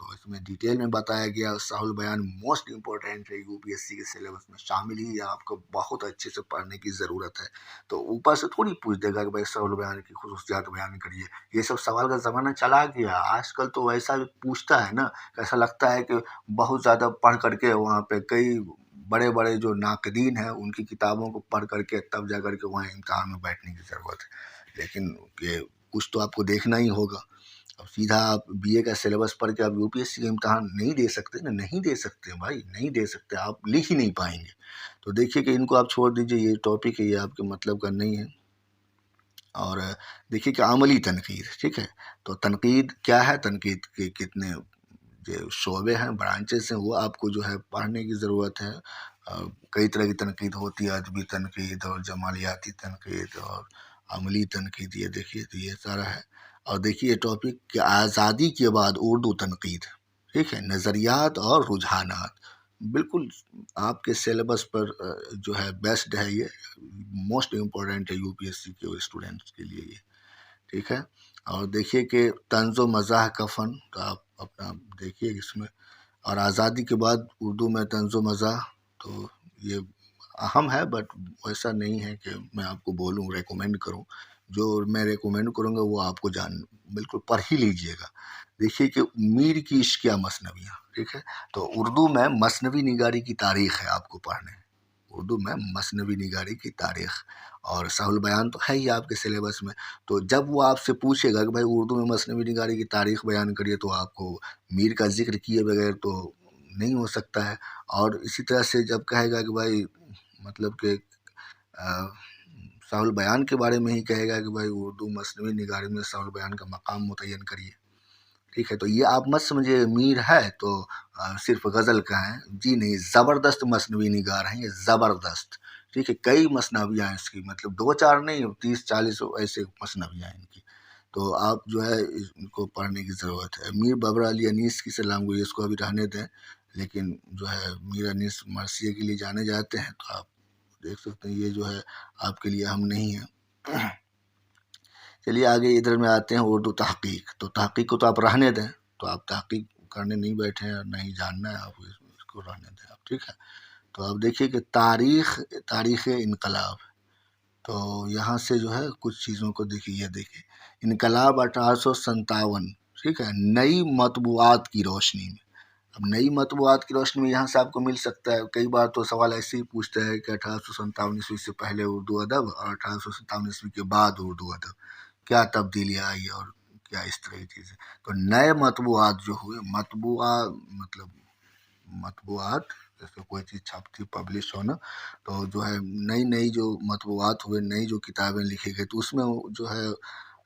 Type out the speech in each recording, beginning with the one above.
تو اس میں ڈیٹیل میں بتایا گیا. صحیح البیان موسٹ امپورٹنٹ ہے UPSC کے سلیبس میں شامل ہی آپ کو بہت اچھے سے پڑھنے کی ضرورت ہے. تو اوپر سے تھوڑی پوچھ دے گا کہ بھائی صحیح البیان کی خصوصیات بیان کریے. یہ سب سوال کا زمانہ چلا گیا. آج کل تو ویسا بھی پوچھتا ہے نا، ایسا لگتا ہے کہ بہت زیادہ پڑھ کر کے وہاں پہ کئی بڑے بڑے جو ناقدین ہیں ان کی کتابوں کو پڑھ کر کے تب جا کر کے وہاں امتحان میں بیٹھنے کی ضرورت ہے. لیکن یہ کچھ تو آپ کو دیکھنا ہی ہوگا. اب سیدھا آپ BA کا سلیبس پڑھ کے آپ UPSC کا امتحان نہیں دے سکتے نا، نہیں دے سکتے بھائی، نہیں دے سکتے. آپ لکھ ہی نہیں پائیں گے. تو دیکھیے کہ ان کو آپ چھوڑ دیجیے، یہ ٹاپک ہے یہ آپ کے مطلب کا نہیں ہے. اور دیکھیے کہ عملی تنقید، ٹھیک ہے. تو تنقید کیا ہے، تنقید کے کتنے جو شعبے ہیں، برانچز ہیں، وہ آپ کو جو ہے پڑھنے کی ضرورت ہے. کئی طرح کی تنقید ہوتی ہے، ادبی تنقید اور جمالیاتی تنقید اور عملی تنقید. یہ دیکھیے تو یہ سارا ہے. اور دیکھیے ٹاپک کہ آزادی کے بعد اردو تنقید، ٹھیک ہے، نظریات اور رجحانات. بالکل آپ کے سلیبس پر جو ہے بیسڈ ہے. یہ موسٹ امپورٹنٹ ہے UPSC کے اسٹوڈنٹس کے لیے یہ، ٹھیک ہے. اور دیکھیے کہ طنز و مزاح کا فن، تو آپ اپنا دیکھیے اس میں. اور آزادی کے بعد اردو میں طنز و مزاح، تو یہ اہم ہے، بٹ ویسا نہیں ہے کہ میں آپ کو بولوں ریکومینڈ کروں. جو میں ریکومینڈ کروں گا وہ آپ کو بالکل پڑھ ہی لیجئے گا. دیکھیے کہ میر کی عشقیہ مثنویاں، ٹھیک ہے. تو اردو میں مثنوی نگاری کی تاریخ ہے آپ کو پڑھنے. اردو میں مثنوی نگاری کی تاریخ. اور صحیح البیان تو ہے ہی آپ کے سلیبس میں. تو جب وہ آپ سے پوچھے گا کہ بھائی اردو میں مثنوی نگاری کی تاریخ بیان کریے، تو آپ کو میر کا ذکر کیے بغیر تو نہیں ہو سکتا ہے. اور اسی طرح سے جب کہے گا کہ بھائی مطلب کہ صحیح البیان کے بارے میں ہی کہے گا کہ بھائی اردو مثنوی نگاری میں صحیح البیان کا مقام متعین کریے، ٹھیک ہے. تو یہ آپ مت سمجھے میر ہے تو صرف غزل کا ہے. جی نہیں، زبردست مثنوی نگار ہیں یہ، زبردست، ٹھیک ہے. کئی مثنویاں ہیں اس کی، مطلب 2-4 نہیں، 30-40 ایسے مثنویاں ہیں ان کی. تو آپ جو ہے ان کو پڑھنے کی ضرورت ہے. میر بابر علی انیس کی سلام گوئی، اس کو ابھی رہنے دیں. لیکن جو ہے میر انیس مرثیہ کے لیے جانے جاتے ہیں. تو آپ دیکھ سکتے ہیں یہ جو ہے آپ کے لیے اہم نہیں ہے. چلیے آگے ادھر میں آتے ہیں اردو تحقیق. تو تحقیق کو تو آپ رہنے دیں. تو آپ تحقیق کرنے نہیں بیٹھے ہیں اور نہیں جاننا ہے آپ، اس کو رہنے دیں آپ، ٹھیک ہے. تو آپ دیکھیے کہ تاریخ انقلاب. تو یہاں سے جو ہے کچھ چیزوں کو دیکھیے. یہ دیکھیے انقلاب 1857، ٹھیک ہے، نئی مطبوعات کی روشنی میں. اب نئی مطبوعات کی روشنی میں یہاں سے آپ کو مل سکتا ہے. کئی بار تو سوال ایسے ہی پوچھتا ہے کہ 1857 سے پہلے اردو ادب اور 1857 کے بعد اردو ادب کیا تبدیلی آئی اور کیا اس طرح کی چیزیں. تو نئے مطبوعات جو ہوئے، مطلب مطبوعات جیسے کوئی چیز چھپتی پبلش ہونا، تو جو ہے نئی جو مطبوعات ہوئے، نئی جو کتابیں لکھی گئی، تو اس میں جو ہے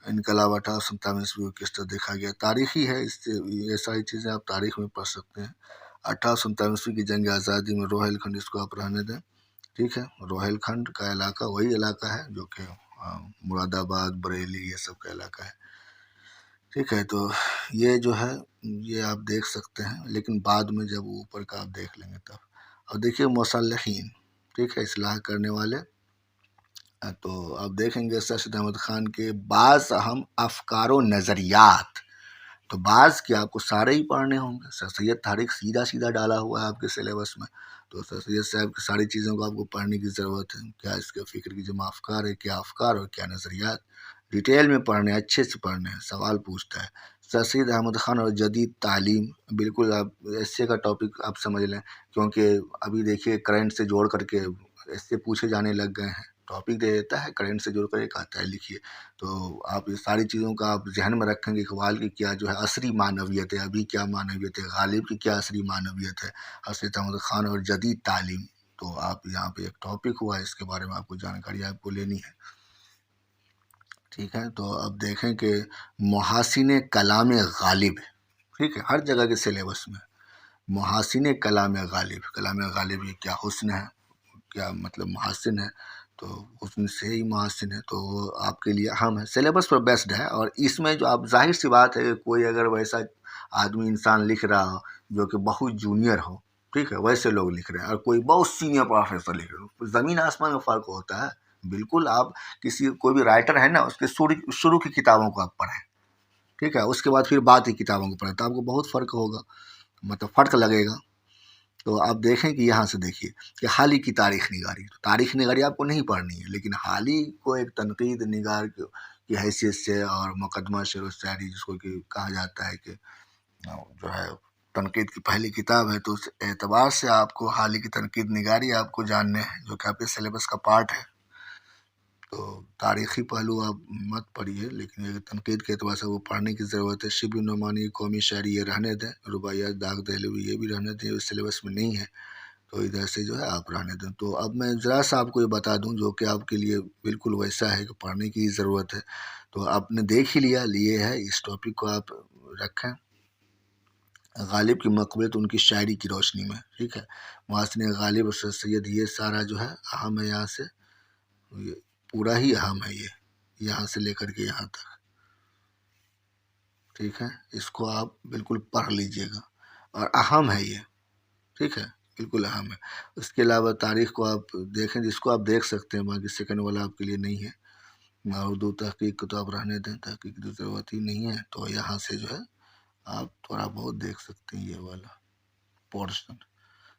انقلاب 1857 کس طرح دیکھا گیا. تاریخی ہے، اس سے یہ ساری چیزیں آپ تاریخ میں پڑھ سکتے ہیں. 1857 کی جنگ آزادی میں روہیل کھنڈ، اس کو آپ رہنے دیں، ٹھیک ہے. روہیل کھنڈ کا علاقہ وہی علاقہ ہے جو کہ مراد آباد، بریلی، یہ سب کا علاقہ ہے، ٹھیک ہے. تو یہ جو ہے یہ آپ دیکھ سکتے ہیں. لیکن بعد میں جب اوپر کا آپ دیکھ لیں گے تب. اور دیکھیے مصلحین، ٹھیک ہے، اصلاح کرنے والے. تو آپ دیکھیں گے سر سید احمد خان کے بعض اہم افکار و نظریات. تو بعض کیا آپ کو سارے ہی پڑھنے ہوں گے. سر سید تاریخ سیدھا ڈالا ہوا ہے آپ کے سلیبس میں. تو سر سید صاحب کی ساری چیزوں کو آپ کو پڑھنے کی ضرورت ہے. کیا اس کے فکر کی جمع افکار ہے، کیا افکار اور کیا نظریات، ڈیٹیل میں پڑھنے، اچھے سے پڑھنے ہیں. سوال پوچھتا ہے سر سید احمد خان اور جدید تعلیم. بالکل آپ ایسے کا ٹاپک آپ سمجھ لیں، کیونکہ ابھی دیکھیے کرنٹ سے جوڑ کر کے ایسے پوچھے جانے لگ گئے ہیں. ٹاپک دے دیتا ہے، کرنٹ سے جوڑ کر ایک آتا ہے، لکھیے. تو آپ یہ ساری چیزوں کا آپ ذہن میں رکھیں گے. اقبال کی کیا جو ہے عصری معنویت ہے، ابھی کیا معنویت ہے، غالب کی کیا عصری معنویت ہے، حضرت احمد خان اور جدید تعلیم. تو آپ یہاں پہ ایک ٹاپک ہوا ہے، اس کے بارے میں آپ کو جانکاری آپ کو لینی ہے، ٹھیک ہے. تو اب دیکھیں کہ محاسن کلام غالب، ٹھیک ہے، ہر جگہ کے سلیبس میں محاسن کلام غالب. کلام غالب یہ کیا حسن ہے، کیا مطلب محاسن ہے. تو حسن سے ہی محاسن ہے. تو وہ آپ کے لیے اہم ہے، سلیبس پر بیسڈ ہے. اور اس میں جو آپ ظاہر سی بات ہے کہ کوئی اگر ویسا آدمی انسان لکھ رہا ہو جو کہ بہت جونیئر ہو، ٹھیک ہے، ویسے لوگ لکھ رہے ہیں، اور کوئی بہت سینئر پروفیسر لکھ رہے ہیں، زمین آسمان میں فرق ہوتا ہے. بالکل آپ کوئی بھی رائٹر ہے نا، اس کے شروع کی کتابوں کو آپ پڑھیں، ٹھیک ہے. اس کے بعد پھر بات ہی کتابوں کو پڑھیں تو آپ کو بہت فرق ہوگا، مطلب فرق لگے گا. تو آپ دیکھیں کہ یہاں سے دیکھیے کہ حالی کی تاریخ نگاری، تو تاریخ نگاری آپ کو نہیں پڑھنی ہے، لیکن حالی کو ایک تنقید نگار کی حیثیت سے اور مقدمہ شعر و شاعری جس کو کہ کہا جاتا ہے کہ جو ہے تنقید کی پہلی کتاب ہے، تو اس اعتبار سے آپ کو حالی کی تنقید نگاری آپ کو جاننے ہیں جو کہ آپ کے سلیبس کا پارٹ ہے. تو تاریخی پہلو آپ مت پڑھیے، لیکن یہ تنقید کے اعتبار سے وہ پڑھنے کی ضرورت ہے. شبلی نعمانی، قومی شاعری یہ رہنے دیں، رباعیات داغ دہلوی یہ بھی رہنے دیں، سلیبس میں نہیں ہے، تو ادھر سے جو ہے آپ رہنے دیں. تو اب میں ذرا سا آپ کو یہ بتا دوں جو کہ آپ کے لیے بالکل ویسا ہے کہ پڑھنے کی ضرورت ہے. تو آپ نے دیکھ ہی لیا، لیے ہے، اس ٹاپک کو آپ رکھیں. غالب کی مقبولیت ان کی شاعری کی روشنی میں، ٹھیک ہے. محسن غالب اور سر سید یہ سارا جو ہے اہم ہے، یہاں سے یہ پورا ہی اہم ہے، یہ یہاں سے لے کر کے یہاں تک، ٹھیک ہے. اس کو آپ بالکل پڑھ لیجئے گا اور اہم ہے یہ، ٹھیک ہے، بالکل اہم ہے. اس کے علاوہ تاریخ کو آپ دیکھیں، جس کو آپ دیکھ سکتے ہیں، باقی سیکنڈ والا آپ کے لیے نہیں ہے. اردو تحقیق کو تو آپ رہنے دیں، تحقیق کی ضرورت ہی نہیں ہے. تو یہاں سے جو ہے آپ تھوڑا بہت دیکھ سکتے ہیں یہ والا پورشن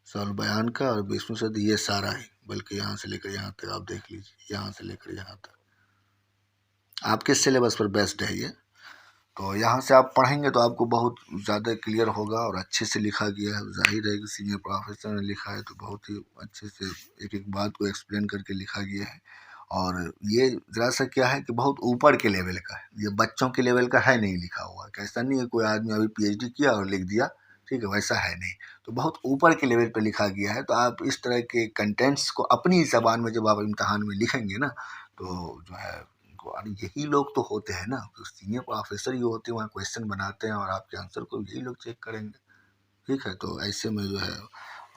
سال بیان کا اور 20ویں صدی یہ سارا ہی، بلکہ یہاں سے لے کر یہاں تک آپ دیکھ لیجیے، یہاں سے لے کر یہاں تک آپ کے سلیبس پر بیسڈ ہے یہ. تو یہاں سے آپ پڑھیں گے تو آپ کو بہت زیادہ کلیئر ہوگا اور اچھے سے لکھا گیا ہے. ظاہر ہے کہ سینئر پروفیسر نے لکھا ہے تو بہت ہی اچھے سے ایک ایک بات کو ایکسپلین کر کے لکھا گیا ہے. اور یہ ذرا سا کیا ہے کہ بہت اوپر کے لیول کا ہے، یہ بچوں کے لیول کا ہے نہیں لکھا ہوا، کہ ایسا نہیں ہے کوئی آدمی ابھی پی ایچ ڈی کیا اور لکھ دیا، ٹھیک ہے، ویسا ہے نہیں. تو بہت اوپر کے لیول پہ لکھا گیا ہے. تو آپ اس طرح کے کنٹینٹس کو اپنی زبان میں جب آپ امتحان میں لکھیں گے نا، تو جو ہے یہی لوگ تو ہوتے ہیں نا، سینئر پروفیسر ہی ہوتے ہیں، وہاں کویشچن بناتے ہیں اور آپ کے آنسر کو یہی لوگ چیک کریں گے، ٹھیک ہے. تو ایسے میں جو ہے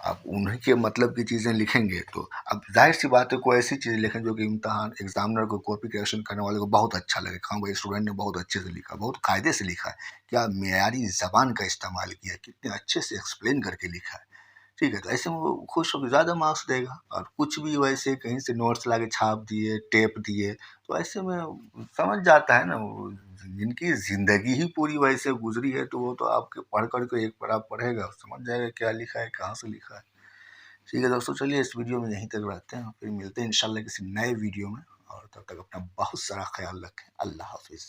آپ انہیں کے مطلب کی چیزیں لکھیں گے تو اب ظاہر سی بات ہے کوئی ایسی چیز لکھیں جو کہ امتحان ایگزامنر کو، کاپی کریکشن کرنے والے کو بہت اچھا لگے، ہاں بھائی اسٹوڈنٹ نے بہت اچھے سے لکھا، بہت قاعدے سے لکھا ہے، کیا معیاری زبان کا استعمال کیا ہے، کتنے اچھے سے ایکسپلین کر کے لکھا ہے، ٹھیک ہے. تو ایسے میں وہ خوش ہو کے زیادہ مارکس دے گا. اور کچھ بھی ویسے کہیں سے نوٹس لا کے چھاپ دیے، ٹیپ دیے، تو ایسے میں سمجھ جاتا ہے نا، وہ جن کی زندگی ہی پوری ویسے گزری ہے تو وہ تو آپ کے پڑھ کر کے ایک بار آپ پڑھے گا سمجھ جائے گا کیا لکھا ہے، کہاں سے لکھا ہے. ٹھیک ہے دوستو، چلیے اس ویڈیو میں یہیں تک رہتے ہیں، پھر ملتے ہیں انشاءاللہ کسی نئے ویڈیو میں. اور تب تک اپنا بہت سارا خیال رکھیں. اللہ حافظ.